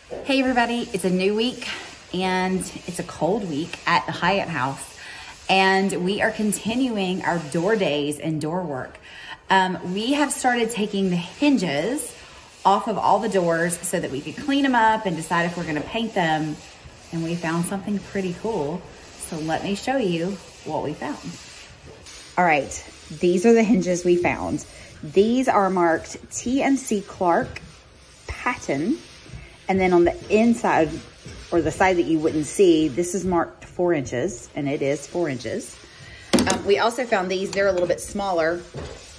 Hey everybody, it's a new week and it's a cold week at the Hyatt house, and we are continuing our door days and door work. We have started taking the hinges off of all the doors so that we could clean them up and decide if we're gonna paint them, and we found something pretty cool. So let me show you what we found. All right, these are the hinges we found. These are marked T&C Clark pattern. And then on the inside, or the side that you wouldn't see, this is marked 4 inches, and it is 4 inches. We also found these, they're a little bit smaller.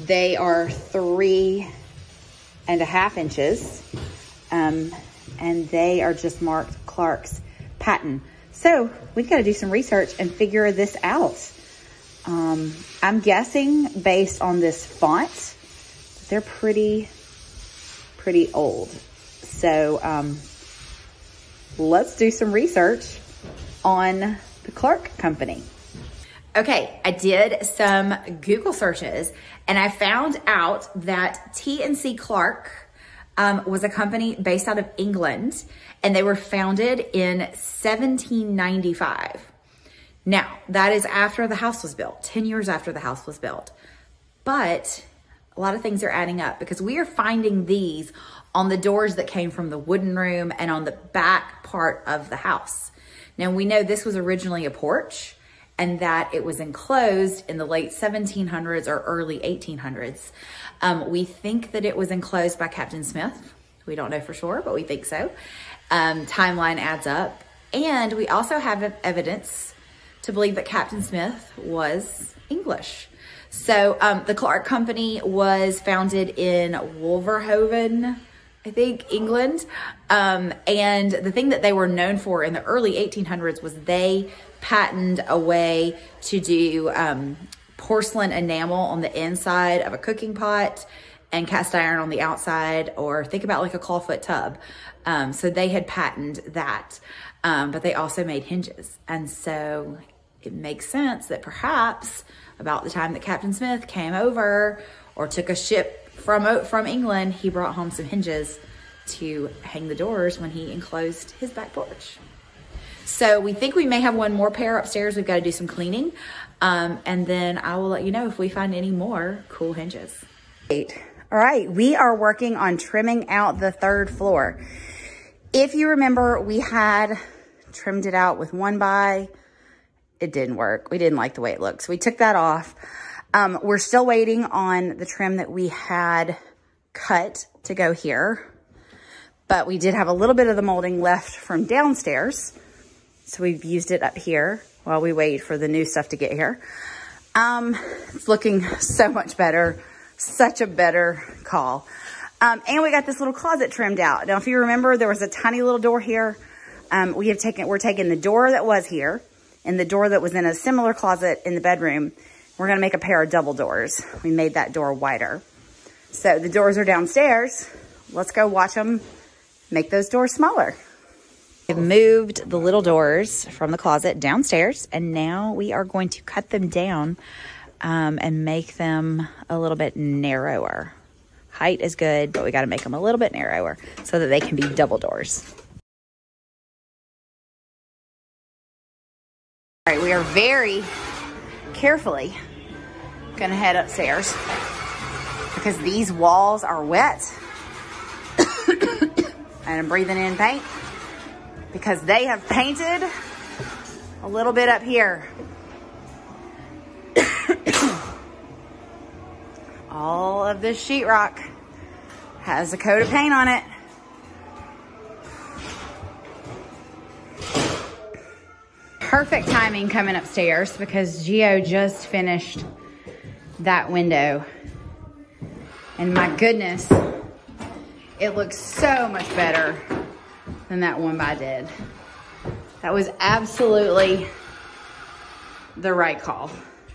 They are 3.5 inches, and they are just marked Clark's pattern. So we've got to do some research and figure this out. I'm guessing based on this font, they're pretty old. So let's do some research on the Clark company. Okay, I did some Google searches and I found out that T&C Clark was a company based out of England, and they were founded in 1795. Now, that is after the house was built, 10 years after the house was built. But a lot of things are adding up because we are finding these on the doors that came from the wooden room and on the back part of the house. Now, we know this was originally a porch and that it was enclosed in the late 1700s or early 1800s. We think that it was enclosed by Captain Smith. We don't know for sure, but we think so. Timeline adds up. And we also have evidence to believe that Captain Smith was English. So the Clark Company was founded in Wolverhampton, I think, England. And the thing that they were known for in the early 1800s was they patented a way to do porcelain enamel on the inside of a cooking pot and cast iron on the outside, or think about like a clawfoot tub. So they had patented that, but they also made hinges. And so it makes sense that perhaps about the time that Captain Smith came over or took a ship from England, he brought home some hinges to hang the doors when he enclosed his back porch. So we think we may have one more pair upstairs. We've got to do some cleaning. And then I will let you know if we find any more cool hinges. All right, we are working on trimming out the 3rd floor. If you remember, we had trimmed it out with 1x. It didn't work. We didn't like the way it looked, so we took that off. We're still waiting on the trim that we had cut to go here, but we did have a little bit of the molding left from downstairs, so we've used it up here while we wait for the new stuff to get here. It's looking so much better, such a better call. And we got this little closet trimmed out. Now, if you remember, there was a tiny little door here. We're taking the door that was here and the door that was in a similar closet in the bedroom. We're gonna make a pair of double doors. We made that door wider. So the doors are downstairs. Let's go watch them make those doors smaller. We've moved the little doors from the closet downstairs, and now we are going to cut them down and make them a little bit narrower. Height is good, but we gotta make them a little bit narrower so that they can be double doors. All right, we are very carefully gonna head upstairs because these walls are wet. And I'm breathing in paint because they have painted a little bit up here. All of this sheetrock has a coat of paint on it. Perfect timing coming upstairs because Gio just finished that window. And my goodness, it looks so much better than that one I did. That was absolutely the right call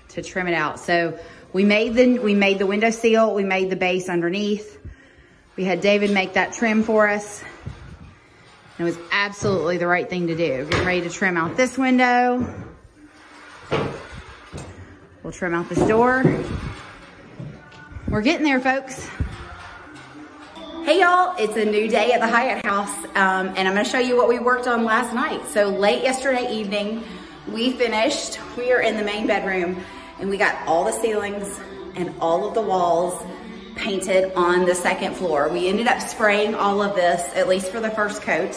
to trim it out. So we made the window seal, we made the base underneath. We had David make that trim for us. It was absolutely the right thing to do. Get ready to trim out this window. We'll trim out this door. We're getting there, folks. Hey y'all, it's a new day at the Hyatt house, and I'm gonna show you what we worked on last night. So late yesterday evening, we finished. We are in the main bedroom, and we got all the ceilings and all of the walls painted on the second floor. We ended up spraying all of this, at least for the first coat,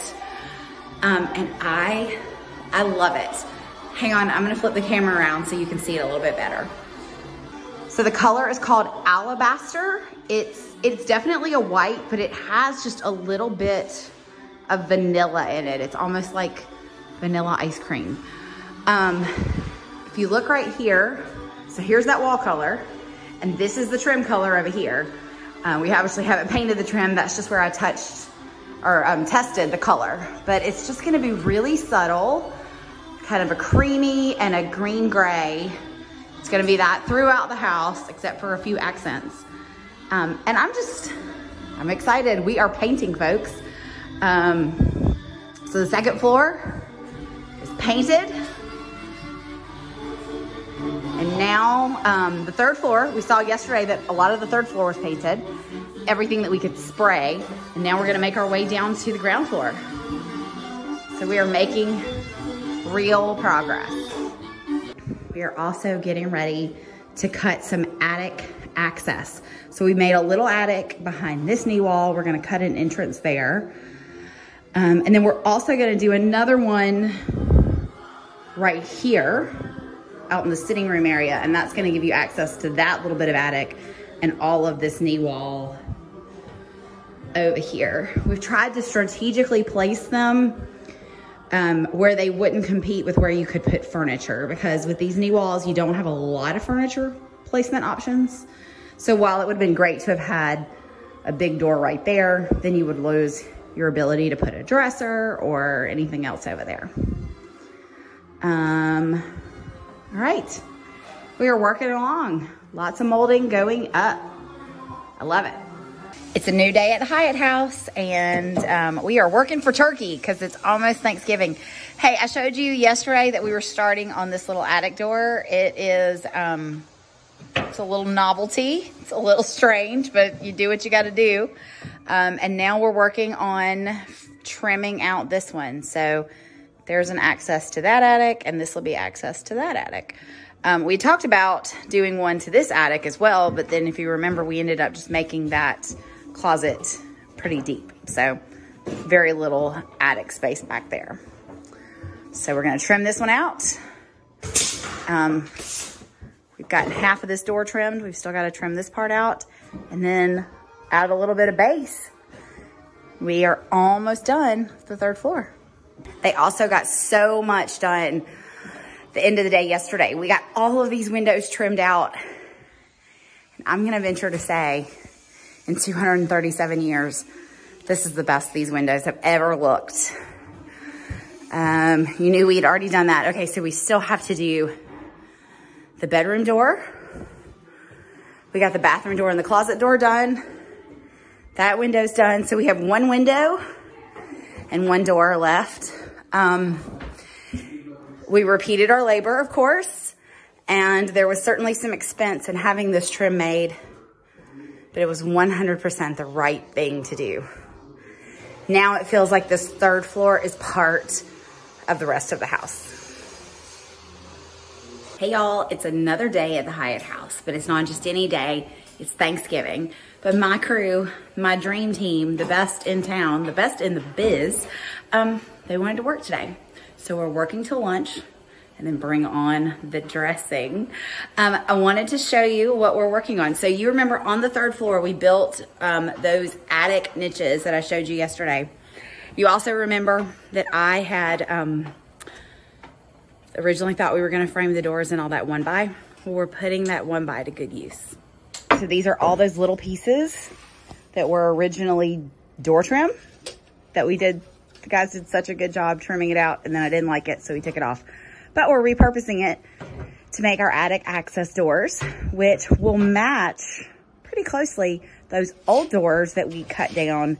and I love it. Hang on, I'm gonna flip the camera around so you can see it a little bit better. So the color is called Alabaster. It's definitely a white, but it has just a little bit of vanilla in it. It's almost like vanilla ice cream. If you look right here, so here's that wall color, and this is the trim color over here. We obviously haven't painted the trim. That's just where I touched or tested the color, but it's just gonna be really subtle, kind of a creamy and a green gray. It's gonna be that throughout the house, except for a few accents. And I'm excited. We are painting, folks. So the second floor is painted. And now the third floor, we saw yesterday that a lot of the third floor was painted, everything that we could spray. And now we're gonna make our way down to the ground floor. So we are making real progress. We are also getting ready to cut some attic access. So we made a little attic behind this knee wall. We're gonna cut an entrance there. And then we're also gonna do another one right here out in the sitting room area. And that's gonna give you access to that little bit of attic and all of this knee wall over here. We've tried to strategically place them where they wouldn't compete with where you could put furniture, because with these knee walls, you don't have a lot of furniture placement options. So while it would have been great to have had a big door right there, then you would lose your ability to put a dresser or anything else over there. All right, we are working along. Lots of molding going up. I love it. It's a new day at the Hyatt house, and we are working for turkey because it's almost Thanksgiving. Hey, I showed you yesterday that we were starting on this little attic door. It is, it's a little novelty. It's a little strange, but you do what you got to do. And now we're working on trimming out this one. So there's an access to that attic, and this will be access to that attic. We talked about doing one to this attic as well, but then if you remember, we ended up just making that closet pretty deep. So very little attic space back there. So we're gonna trim this one out. We've gotten half of this door trimmed. We've still gotta trim this part out and then add a little bit of base. We are almost done with the third floor. They also got so much done the end of the day yesterday. We got all of these windows trimmed out. And I'm gonna venture to say, in 237 years, this is the best these windows have ever looked. You knew we'd already done that. Okay, so we still have to do the bedroom door. We got the bathroom door and the closet door done. That window's done. So we have one window and one door left. We repeated our labor, of course, and there was certainly some expense in having this trim made, but it was 100% the right thing to do. Now it feels like this third floor is part of the rest of the house. Hey y'all, it's another day at the Hyatt house, but it's not just any day, it's Thanksgiving. But my crew, my dream team, the best in town, the best in the biz, they wanted to work today. So we're working till lunch and then bring on the dressing. I wanted to show you what we're working on. So you remember on the third floor, we built those attic niches that I showed you yesterday. You also remember that I had originally thought we were gonna frame the doors and all that 1x. Well, we're putting that 1x to good use. So these are all those little pieces that were originally door trim that we did. The guys did such a good job trimming it out, and then I didn't like it, so we took it off. But we're repurposing it to make our attic access doors, which will match pretty closely those old doors that we cut down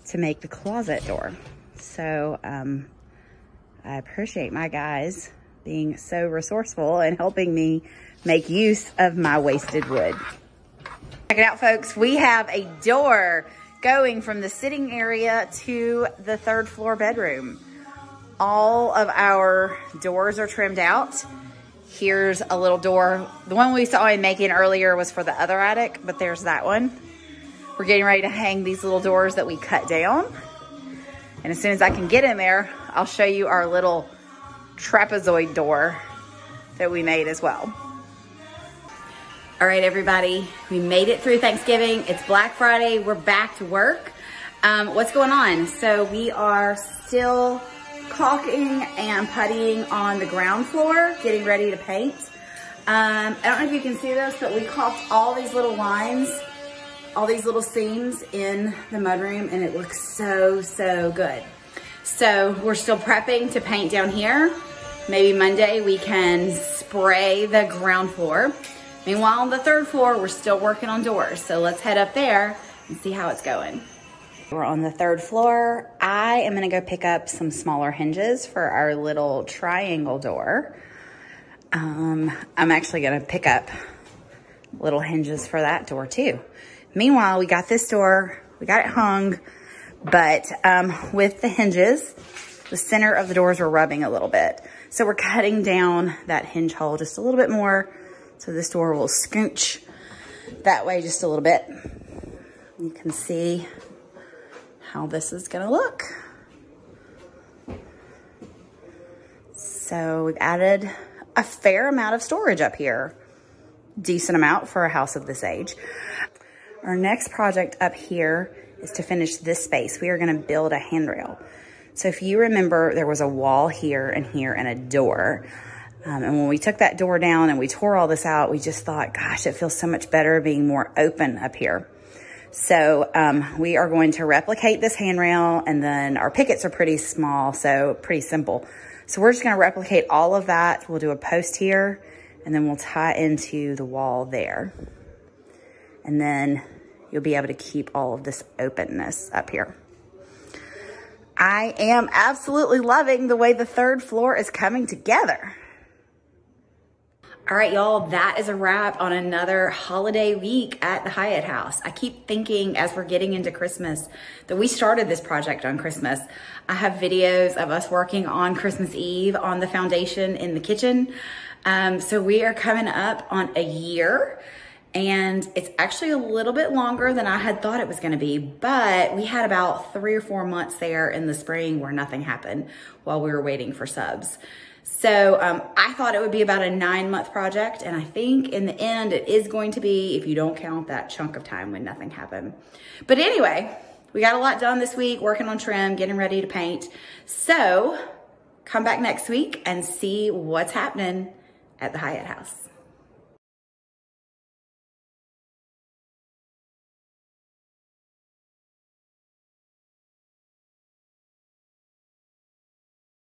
to make the closet door. So I appreciate my guys being so resourceful and helping me make use of my wasted wood. Check it out, folks. We have a door. going from the sitting area to the 3rd floor bedroom. All of our doors are trimmed out. Here's a little door. The one we saw him making earlier was for the other attic, but there's that one. We're getting ready to hang these little doors that we cut down. And as soon as I can get in there, I'll show you our little trapezoid door that we made as well. All right, everybody, we made it through Thanksgiving. It's Black Friday, we're back to work. What's going on? So we are still caulking and puttying on the ground floor, getting ready to paint. I don't know if you can see this, but we caulked all these little lines, all these little seams in the mudroom, and it looks so, so good. So we're still prepping to paint down here. Maybe Monday we can spray the ground floor. Meanwhile, on the 3rd floor, we're still working on doors. So let's head up there and see how it's going. We're on the 3rd floor. I am gonna go pick up some smaller hinges for our little triangle door. I'm actually gonna pick up little hinges for that door too. Meanwhile, we got this door, we got it hung, but with the hinges, the center of the doors were rubbing a little bit. So we're cutting down that hinge hole just a little bit more, so this door will scooch that way just a little bit. You can see how this is gonna look. So we've added a fair amount of storage up here. Decent amount for a house of this age. Our next project up here is to finish this space. We are gonna build a handrail. So if you remember, there was a wall here and a door. And when we took that door down and we tore all this out, we just thought, gosh, it feels so much better being more open up here. So we are going to replicate this handrail, and then our pickets are pretty small, so pretty simple. So we're just gonna replicate all of that. We'll do a post here, and then we'll tie into the wall there. And then you'll be able to keep all of this openness up here. I am absolutely loving the way the 3rd floor is coming together. All right, y'all, that is a wrap on another holiday week at the Hyatt house. I keep thinking as we're getting into Christmas that we started this project on Christmas. I have videos of us working on Christmas Eve on the foundation in the kitchen. So we are coming up on a year, and it's actually a little bit longer than I had thought it was gonna be, but we had about 3 or 4 months there in the spring where nothing happened while we were waiting for subs. So I thought it would be about a 9-month project, and I think in the end it is going to be, if you don't count that chunk of time when nothing happened. But anyway, we got a lot done this week, working on trim, getting ready to paint. So come back next week and see what's happening at the Hyatt house.